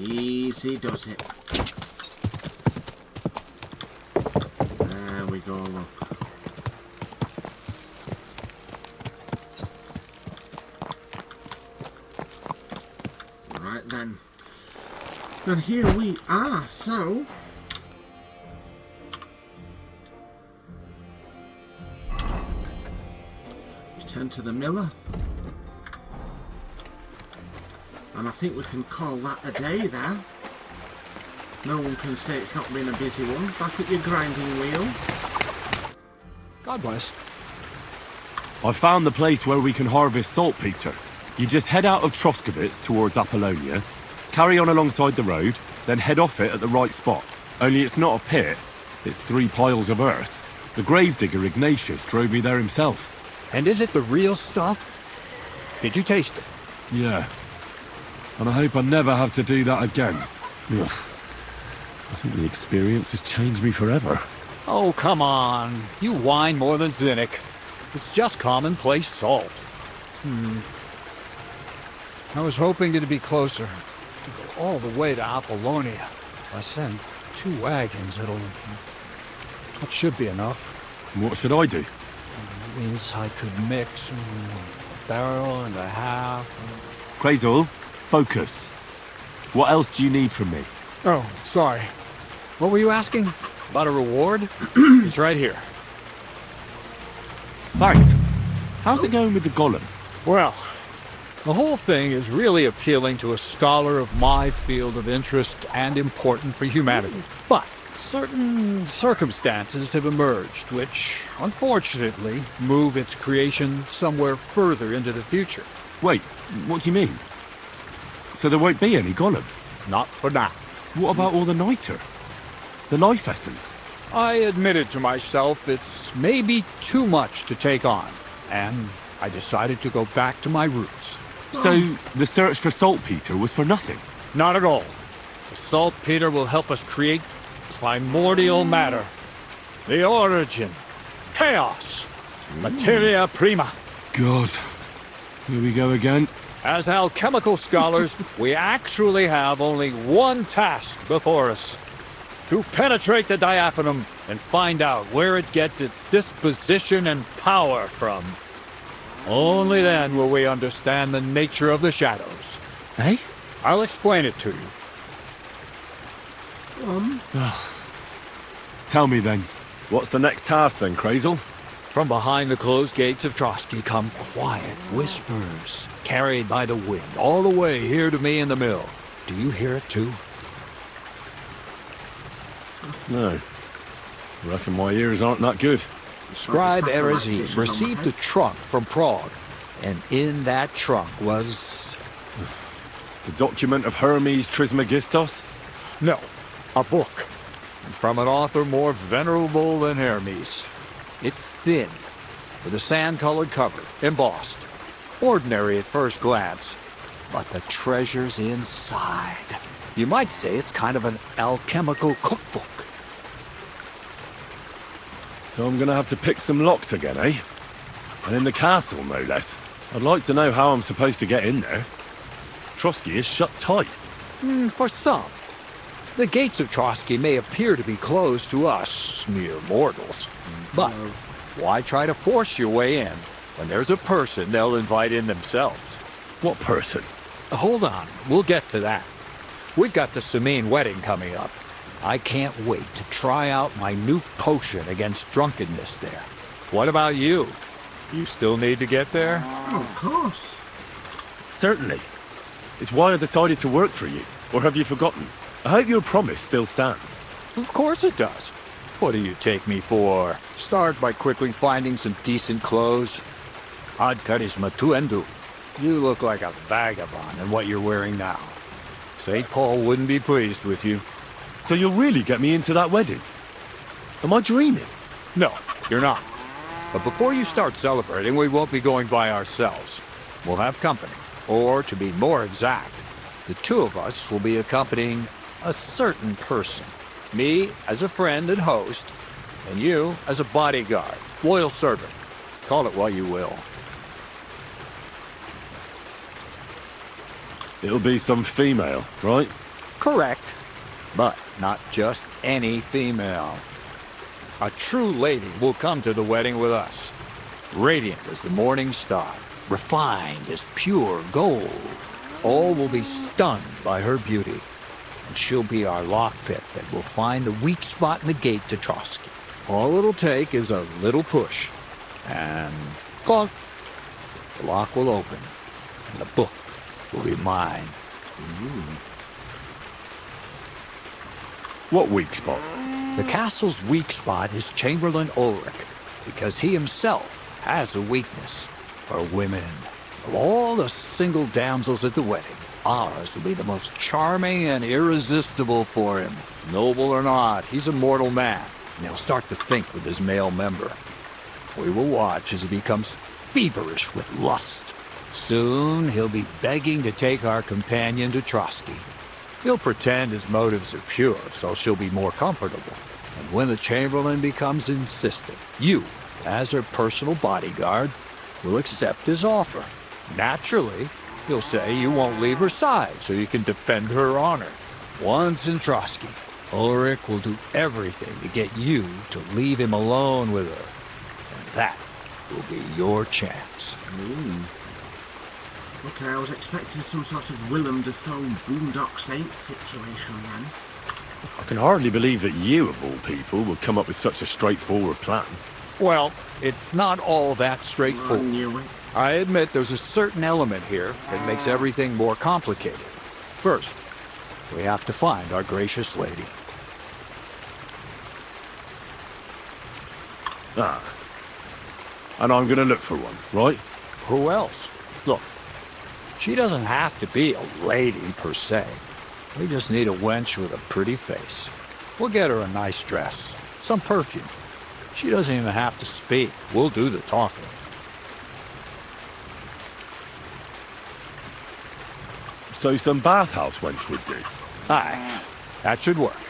Easy does it. There we go, look. Right then. And here we are, so... Return to the miller. And I think we can call that a day there. No one can say it's not been a busy one. Back at your grinding wheel. God bless. I found the place where we can harvest saltpeter. You just head out of Troskowitz towards Apollonia, carry on alongside the road, then head off it at the right spot. Only it's not a pit, it's 3 piles of earth. The gravedigger Ignatius drove me there himself. And is it the real stuff? Did you taste it? Yeah. And I hope I never have to do that again. Ugh. I think the experience has changed me forever. Oh, come on. You whine more than Zinnik. It's just commonplace salt. I was hoping it'd be closer. To go all the way to Apollonia. If I send 2 wagons, that should be enough. What should I do? It means I could mix a barrel and a half. Crazel, focus. What else do you need from me? Oh, sorry. What were you asking? About a reward? It's right here. Thanks. How's it going with the golem? Well, the whole thing is really appealing to a scholar of my field of interest and important for humanity. But certain circumstances have emerged which, unfortunately, move its creation somewhere further into the future. Wait, what do you mean? So there won't be any golem? Not for now. What about all the niter? The life essence? I admitted to myself it's maybe too much to take on, and I decided to go back to my roots. So the search for saltpeter was for nothing? Not at all. The saltpeter will help us create primordial matter. The origin. Chaos. Materia prima. God. Here we go again. As alchemical scholars, we actually have only one task before us. To penetrate the diaphanum and find out where it gets its disposition and power from. Only then will we understand the nature of the shadows. Eh? I'll explain it to you. Tell me then. What's the next task then, Crazel? From behind the closed gates of Trotsky come quiet whispers, carried by the wind, all the way here to me in the mill. Do you hear it too? No. Reckon my ears aren't that good. Scribe Erezi received a trunk from Prague, and in that trunk was... The document of Hermes Trismegistos? No, a book. From an author more venerable than Hermes. It's thin, with a sand-colored cover, embossed. Ordinary at first glance, but the treasure's inside. You might say it's kind of an alchemical cookbook. So I'm gonna have to pick some locks again, eh? And in the castle, no less. I'd like to know how I'm supposed to get in there. Trotsky is shut tight. For some. The gates of Trotsky may appear to be closed to us, mere mortals. But why try to force your way in when there's a person they'll invite in themselves? What person? Hold on, we'll get to that. We've got the Samine wedding coming up. I can't wait to try out my new potion against drunkenness there. What about you? You still need to get there? Oh, of course. Certainly. It's why I decided to work for you. Or have you forgotten? I hope your promise still stands. Of course it does. What do you take me for? Start by quickly finding some decent clothes. Ad charisma tuendu. You look like a vagabond in what you're wearing now. St. Paul wouldn't be pleased with you. So you'll really get me into that wedding? Am I dreaming? No, you're not. But before you start celebrating, we won't be going by ourselves. We'll have company. Or, to be more exact, the 2 of us will be accompanying a certain person. Me as a friend and host, and you as a bodyguard, loyal servant. Call it what you will. It'll be some female, right? Correct. But not just any female. A true lady will come to the wedding with us. Radiant as the morning star, refined as pure gold. All will be stunned by her beauty. And she'll be our lockpick that will find the weak spot in the gate to Trotsky. All it'll take is a little push. And clunk. The lock will open. And the book will be mine. What weak spot? The castle's weak spot is Chamberlain Ulrich, because he himself has a weakness for women. Of all the single damsels at the wedding, ours will be the most charming and irresistible for him. Noble or not, he's a mortal man, and he'll start to think with his male member. We will watch as he becomes feverish with lust. Soon he'll be begging to take our companion to Trotsky. He'll pretend his motives are pure, so she'll be more comfortable. And when the Chamberlain becomes insistent, you, as her personal bodyguard, will accept his offer. Naturally, he'll say you won't leave her side so you can defend her honor. Once in Trotsky, Ulrich will do everything to get you to leave him alone with her. And that will be your chance. Okay, I was expecting some sort of Willem Dafoe Boondock Saints situation then. I can hardly believe that you, of all people, would come up with such a straightforward plan. Well, it's not all that straightforward. I knew it. I admit there's a certain element here that makes everything more complicated. First, we have to find our gracious lady. Ah. And I'm gonna look for one, right? Who else? Look, she doesn't have to be a lady per se. We just need a wench with a pretty face. We'll get her a nice dress, some perfume. She doesn't even have to speak. We'll do the talking. So some bathhouse wench would do. Aye, that should work.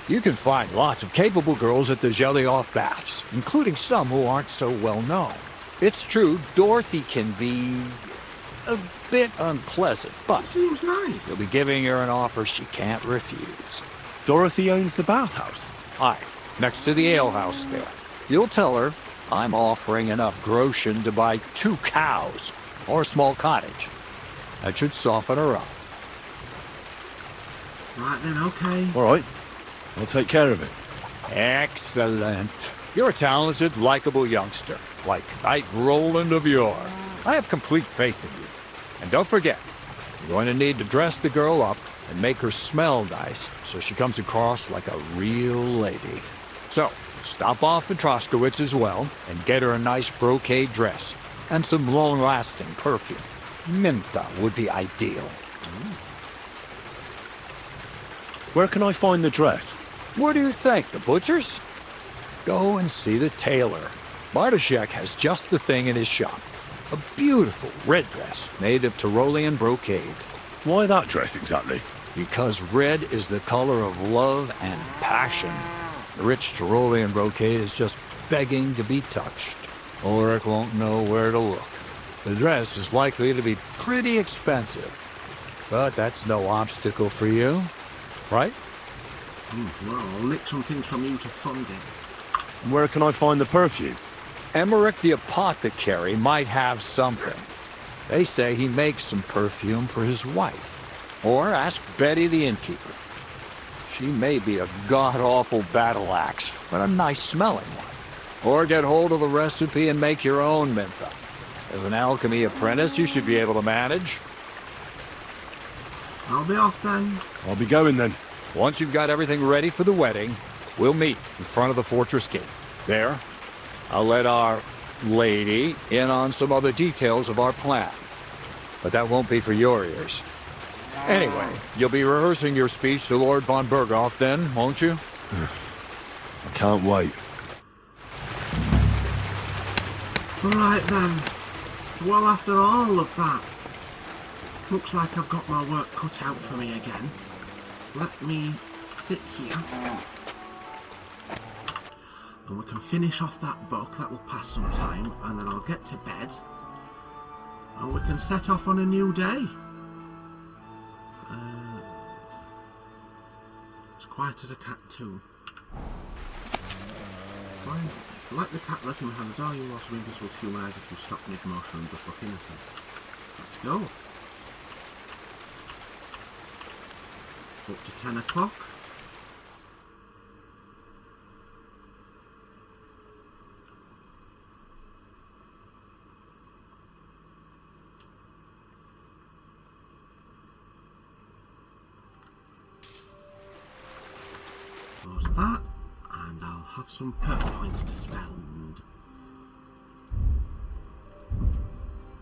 You can find lots of capable girls at the Gelioff baths, including some who aren't so well known. It's true, Dorothy can be a bit unpleasant, but Seems nice. you'll be giving her an offer she can't refuse. Dorothy owns the bathhouse. Aye, next to the alehouse there. You'll tell her I'm offering enough groschen to buy 2 cows or a small cottage. That should soften her up. Right then, okay. All right. I'll take care of it. Excellent. You're a talented, likable youngster, like Knight Roland of yore. I have complete faith in you. And don't forget, you're going to need to dress the girl up and make her smell nice so she comes across like a real lady. So, stop off at Troskowitz as well and get her a nice brocade dress and some long-lasting perfume. Minta would be ideal. Where can I find the dress? What do you think, the butcher's? Go and see the tailor. Bartoszek has just the thing in his shop. A beautiful red dress made of Tyrolean brocade. Why that dress exactly? Because red is the color of love and passion. The rich Tyrolean brocade is just begging to be touched. Ulrich won't know where to look. The dress is likely to be pretty expensive. But that's no obstacle for you, right? Well, I'll nick some things from you to fund it. And where can I find the perfume? Emmerich the apothecary might have something. They say he makes some perfume for his wife. Or ask Betty the innkeeper. She may be a god-awful battle axe, but a nice-smelling one. Or get hold of the recipe and make your own Mintha. As an alchemy apprentice, you should be able to manage. I'll be off then. I'll be going then. Once you've got everything ready for the wedding, we'll meet in front of the fortress gate. There, I'll let our lady in on some other details of our plan. But that won't be for your ears. Anyway, you'll be rehearsing your speech to Lord von Berghoff then, won't you? I can't wait. Right then. Well, after all of that, looks like I've got my work cut out for me again. Let me sit here. And we can finish off that book, that will pass some time, and then I'll get to bed. And we can set off on a new day. quiet as a cat too. Fine. Like the cat lurking behind the door, you will also be invisible to human eyes if you stop mid-motion and just look innocent. Let's go. Up to 10 o'clock. Close that, and I'll have some perk points to spend.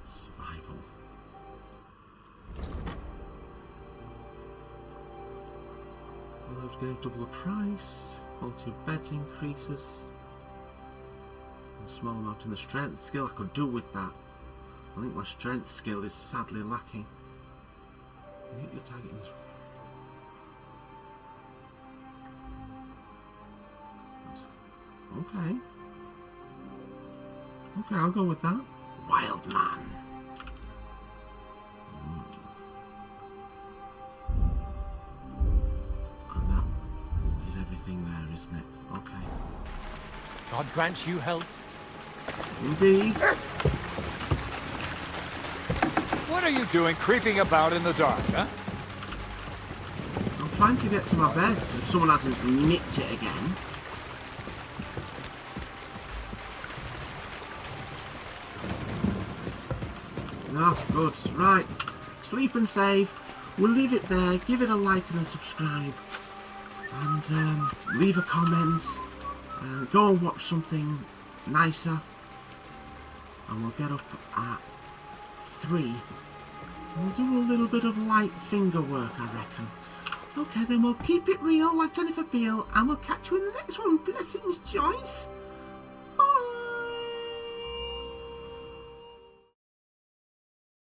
Survival. All those games double the price. Quality of beds increases. A small amount in the strength skill. I could do with that. I think my strength skill is sadly lacking. You hit your target in this. Okay. Okay, I'll go with that. Wild man. And that is everything there, isn't it? Okay. God grant you health. Indeed. What are you doing creeping about in the dark, huh? I'm trying to get to my bed if someone hasn't nicked it again. Ah, good. Right. Sleep and save. We'll leave it there. Give it a like and a subscribe. And leave a comment. Go and watch something nicer. And we'll get up at 3. We'll do a little bit of light finger work, I reckon. Okay, then we'll keep it real like Jennifer Beal. And we'll catch you in the next one. Blessings, Joyce.